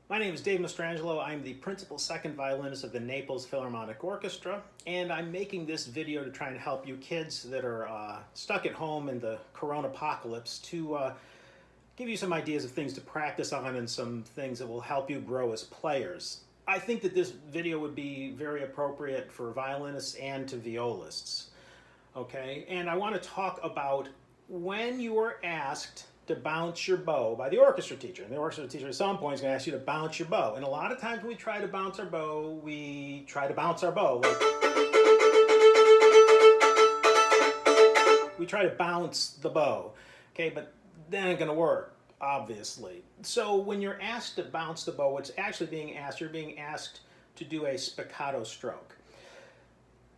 My name is Dave Mastrangelo. I'm the principal second violinist of the Naples Philharmonic Orchestra, and I'm making this video to try and help you kids that are stuck at home in the corona apocalypse to give you some ideas of things to practice on and some things that will help you grow as players. I think that this video would be very appropriate for violinists and to violists. Okay, and I want to talk about when you are asked to bounce your bow by the orchestra teacher. And the orchestra teacher at some point is going to ask you to bounce your bow. And a lot of times when we try to bounce our bow, we try to bounce our bow. We try to bounce the bow, okay, but that ain't going to work, obviously. So when you're asked to bounce the bow, what's actually being asked, you're being asked to do a spiccato stroke.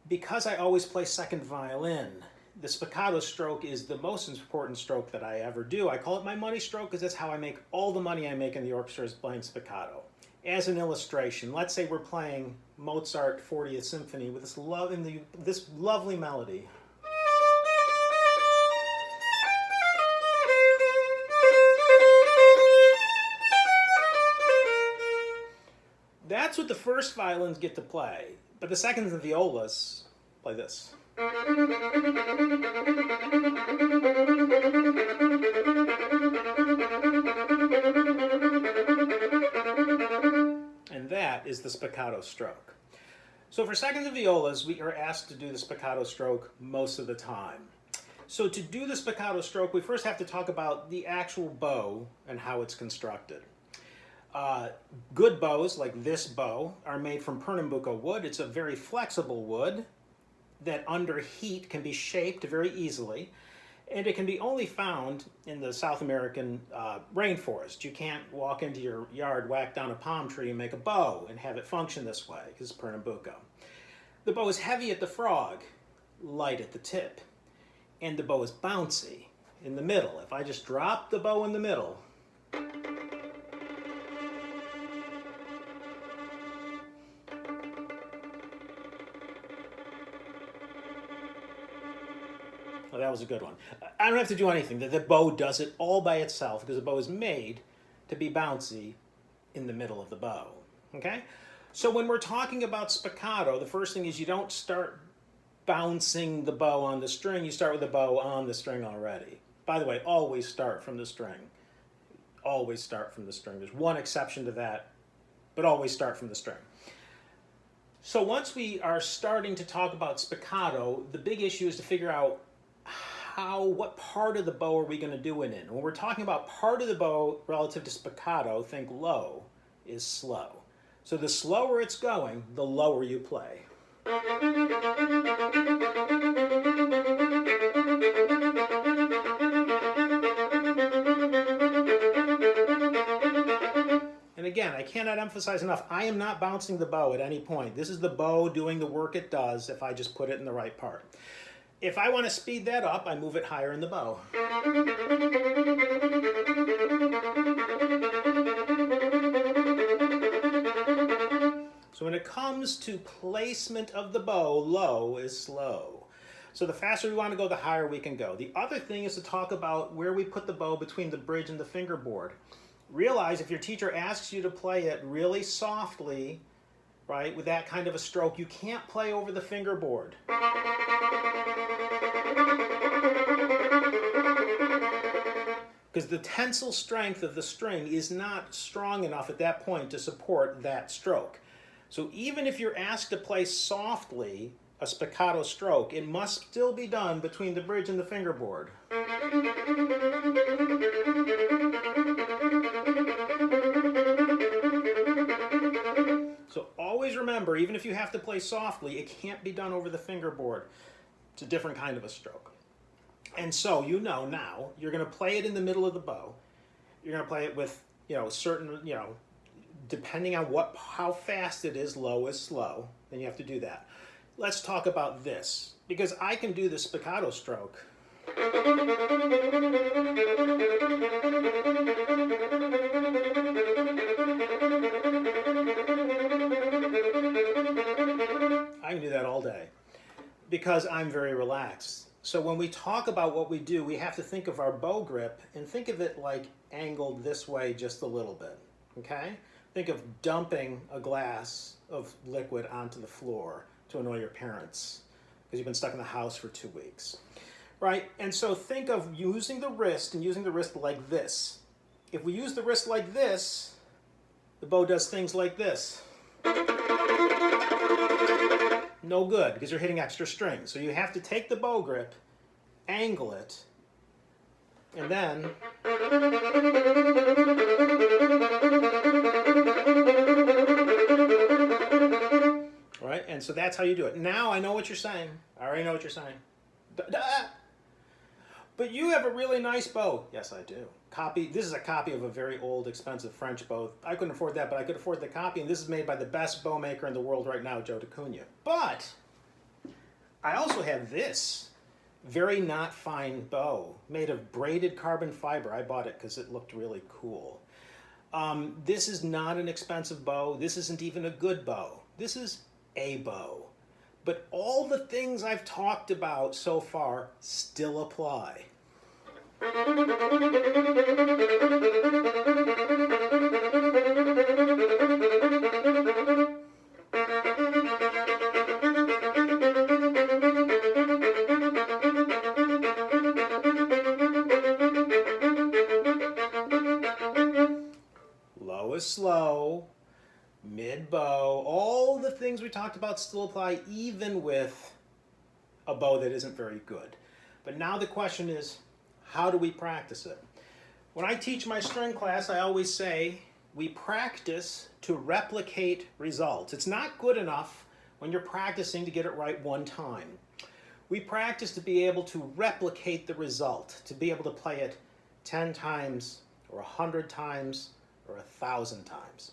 Because I always play second violin, the spiccato stroke is the most important stroke that I ever do. I call it my money stroke because that's how I make all the money I make in the orchestra is playing spiccato. As an illustration, let's say we're playing Mozart 40th Symphony with this lovely melody. That's what the first violins get to play, but the seconds and violas play this. And that is the spiccato stroke. So for seconds and violas, we are asked to do the spiccato stroke most of the time. So to do the spiccato stroke, we first have to talk about the actual bow and how it's constructed. Good bows, like this bow, are made from Pernambuco wood. It's a very flexible wood that under heat can be shaped very easily, and it can be only found in the South American rainforest. You can't walk into your yard, whack down a palm tree, and make a bow and have it function this way, because it's Pernambuco. The bow is heavy at the frog, light at the tip, and the bow is bouncy in the middle. If I just drop the bow in the middle, well, that was a good one. I don't have to do anything. The bow does it all by itself because the bow is made to be bouncy in the middle of the bow. Okay? So when we're talking about spiccato, the first thing is you don't start bouncing the bow on the string. You start with the bow on the string already. By the way, always start from the string. Always start from the string. There's one exception to that, but always start from the string. So once we are starting to talk about spiccato, the big issue is to figure out what part of the bow are we going to do it in. When we're talking about part of the bow relative to spiccato, think low is slow. So the slower it's going, the lower you play. And again, I cannot emphasize enough, I am not bouncing the bow at any point. This is the bow doing the work it does if I just put it in the right part. If I want to speed that up, I move it higher in the bow. So when it comes to placement of the bow, low is slow. So the faster we want to go, the higher we can go. The other thing is to talk about where we put the bow between the bridge and the fingerboard. Realize if your teacher asks you to play it really softly, right, with that kind of a stroke, you can't play over the fingerboard. Because the tensile strength of the string is not strong enough at that point to support that stroke. So even if you're asked to play softly a spiccato stroke, it must still be done between the bridge and the fingerboard. So always remember, even if you have to play softly, it can't be done over the fingerboard. It's a different kind of a stroke. And so you know now, you're going to play it in the middle of the bow. You're going to play it with, certain, depending on how fast it is, low is slow, then you have to do that. Let's talk about this, because I can do the spiccato stroke. I can do that all day because I'm very relaxed. So when we talk about what we do, we have to think of our bow grip and think of it like angled this way just a little bit, okay? Think of dumping a glass of liquid onto the floor to annoy your parents because you've been stuck in the house for 2 weeks, right? And so think of using the wrist and using the wrist like this. If we use the wrist like this, the bow does things like this. No good, because you're hitting extra strings. So you have to take the bow grip, angle it, and then right? And so that's how you do it. Now I know what you're saying. I already know what you're saying. But you have a really nice bow. Yes, I do. This is a copy of a very old, expensive French bow. I couldn't afford that, but I could afford the copy, and this is made by the best bow maker in the world right now, Joe DeCunha. But I also have this very not fine bow made of braided carbon fiber. I bought it because it looked really cool. This is not an expensive bow. This isn't even a good bow. This is a bow. But all the things I've talked about so far still apply. Low is slow, mid bow, all the things we talked about still apply even with a bow that isn't very good. But now the question is, how do we practice it? When I teach my string class, I always say we practice to replicate results. It's not good enough when you're practicing to get it right one time. We practice to be able to replicate the result, to be able to play it 10 times or 100 times or 1,000 times.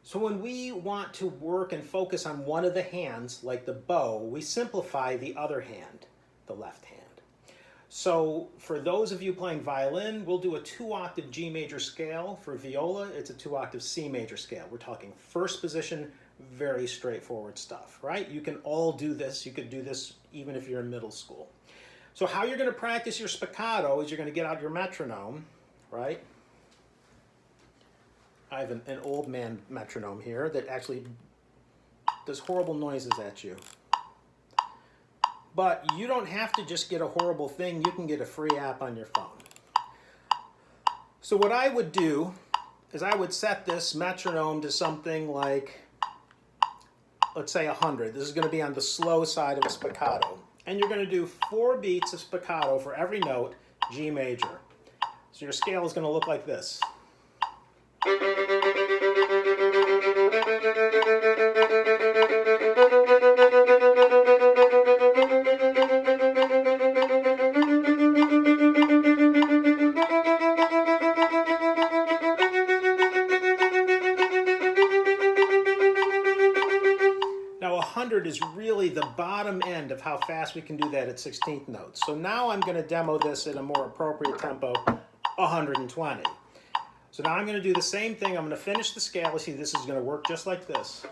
So when we want to work and focus on one of the hands, like the bow, we simplify the other hand, the left hand. So for those of you playing violin, we'll do a 2-octave G major scale. For viola, it's a 2-octave C major scale. We're talking first position, very straightforward stuff, right? You can all do this. You could do this even if you're in middle school. So how you're going to practice your spiccato is you're going to get out your metronome, right? I have an old man metronome here that actually does horrible noises at you. But you don't have to just get a horrible thing. You can get a free app on your phone. So what I would do is I would set this metronome to something like, let's say 100. This is going to be on the slow side of a spiccato. And you're going to do 4 beats of spiccato for every note, G major. So your scale is going to look like this. Now 100 is really the bottom end of how fast we can do that at 16th notes. So now I'm going to demo this at a more appropriate tempo, 120. So now I'm going to do the same thing. I'm going to finish the scale. See, this is going to work just like this.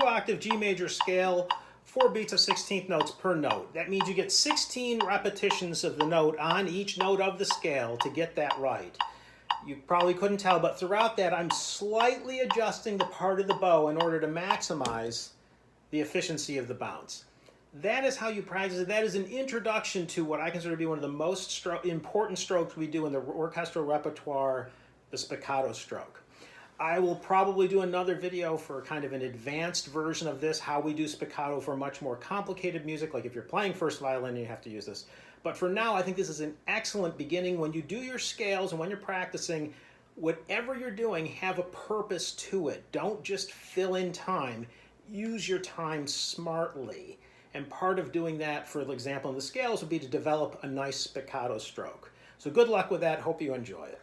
Octave G major scale, 4 beats of 16th notes per note. That means you get 16 repetitions of the note on each note of the scale to get that right. You probably couldn't tell, but throughout that I'm slightly adjusting the part of the bow in order to maximize the efficiency of the bounce. That is how you practice it. That is an introduction to what I consider to be one of the most important strokes we do in the orchestral repertoire, the spiccato stroke. I will probably do another video for kind of an advanced version of this, how we do spiccato for much more complicated music, like if you're playing first violin, you have to use this. But for now, I think this is an excellent beginning. When you do your scales and when you're practicing, whatever you're doing, have a purpose to it. Don't just fill in time. Use your time smartly. And part of doing that, for example, in the scales, would be to develop a nice spiccato stroke. So good luck with that. Hope you enjoy it.